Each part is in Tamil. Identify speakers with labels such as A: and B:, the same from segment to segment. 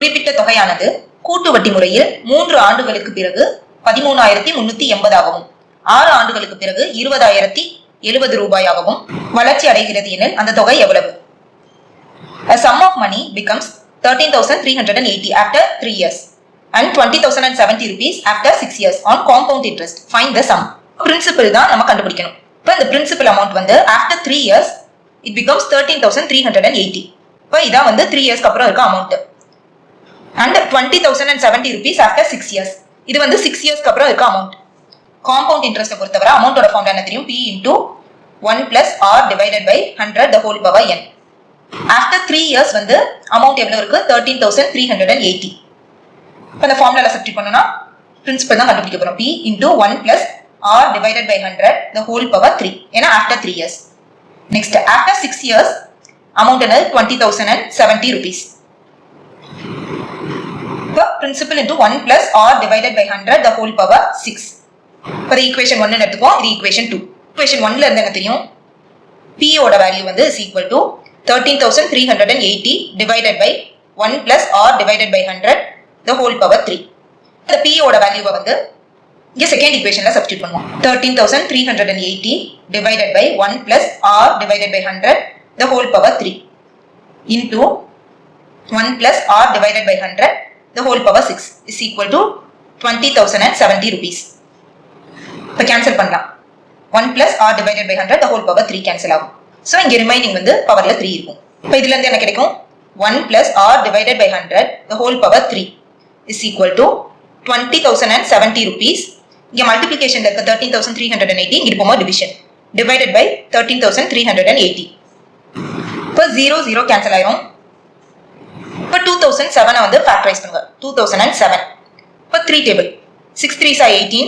A: குறிப்பிட்ட தொகையானது கூட்டு வட்டி முறையில் 3 ஆண்டுகளுக்கு பிறகு 13,380 ஆகவும் 6 ஆண்டுகளுக்கு பிறகு 20,070 ரூபாயாகவும் வளர்ச்சி அடைகிறது எனில் அந்த தொகை எவ்வளவு? A sum of money becomes 13,380 after 3 years and 20,070 rupees after 6 years on compound interest. Find the sum. Principal தான் நம்ம கண்டுபிடிக்கணும். இப்போ இந்த principal amount வந்து after 3 years it becomes 13,380. இப்போ இதான் வந்து 3 years அப்புறம் இருக்க amount. And 20,070 rupees after 6 years. இது வந்து 6 years அப்புறம் இருக்க amount. Compound interest பொறுத்தவரை amount ஓட formula என்ன தெரியும்? P into 1 plus R divided by 100 the whole power n. After 3 years வந்து amount எவ்வளவு இருக்கு? 13,380. இப்போ இந்த formula சப்ஸ்டிட்யூட் பண்ணனும்னா principal தான் கண்டுபிடிக்க போறோம். P into 1 plus R divided by 100 the whole power 3. ஏன்னா after 3 years. Next after 6 years amount என்ன? 20,070 rupees. Principal into 1 plus R divided by 100 the whole power 6. இப்போ equation 1 எடுத்துக்கோம். இது equation 2. equation 1ல இருந்து என்ன தெரியும்? P ஓட வேல்யூ வந்து is equal to 13,380 divided by 1 plus R divided by 100 the whole power 3. இந்த P ஓட வேல்யூவை வந்து இங்க செகண்ட் equationல சப்ஸ்டிட்யூட் பண்ணுவோம். 13,380 divided by 1 plus R divided by 100 the whole power 3 into 1 plus R divided by 100 the whole power 6 is equal to 20,070 rupees. இப்போ கேன்சல் பண்ணலாம். 1 plus R divided by 100 the whole power 3 cancel ஆகும். ஸோ இங்கே ரிமைனிங் வந்து பவர்ல 3 இருக்கும். இப்போ இதுல இருந்து என்ன கிடைக்கும்? 1 plus R divided by 100 the whole power 3 is equal to 20,070 rupees. இங்கே மல்டிப்ளிகேஷன்ல இருக்க 13,380 இங்க போகும்போது டிவிஷன் divided by 13,380. இப்போ 0 0 கேன்சல் ஆயிரும். இப்போ 2007 வந்து ஃபேக்டரைஸ் பண்ணுங்க. 2007. இப்போ 3 table 6 3s are 18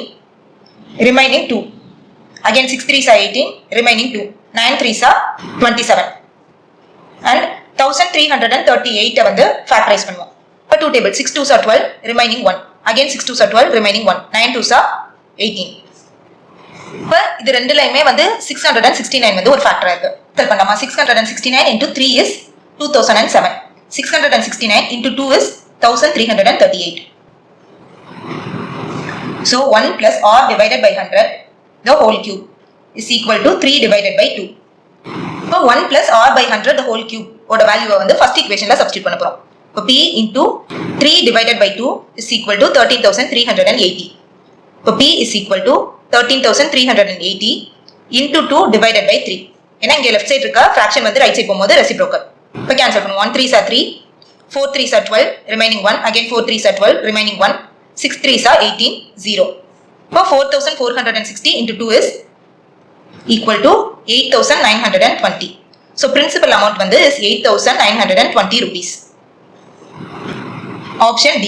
A: remaining 2. Again 6 3s are 18 remaining 2. 9 3s are 27. And 1338 வந்து ஃபேக்டரைஸ் பண்ணுவோம். இப்போ 2 table 6 2s are 12 remaining 1. Again 6 2s are 12 remaining 1. 9 2s are 18. இப்போ இது ரெண்டுலயுமே வந்து 669 வந்து ஒரு ஃபேக்டரா இருக்கு. செல் பண்ணலாமா? 669 into 3 is 2007. 669 into 2 is 1338. So 1 plus R divided by 100 the whole cube is equal to 3 divided by 2. So 1 plus R by 100 the whole cube ஓட வேல்யூவை வந்து ஃபர்ஸ்ட் ஈக்குவேஷன்ல சப்ஸ்டிட்யூட் பண்ண போறோம். இப்போ P into 3 divided by 2 is equal to 13,380. இப்போ P is equal to 13,380 into 2 divided by 3. ஏன்னா இங்க லெஃப்ட் சைடு இருக்க ஃபிராக்ஷன் வந்து ரைட் சைடு போகும்போது ரெசிப்ரோக்கல். இப்போ கேன்சல் பண்ணுவோம். 1 3s are 3 4 3s are 12 remaining 1. Again 4 3s are 12 remaining 1. 6 3s are 18 0. இப்போ 4,460 into 2 is equal to 8,920. So principal amount வந்து is 8,920 rupees. Option D.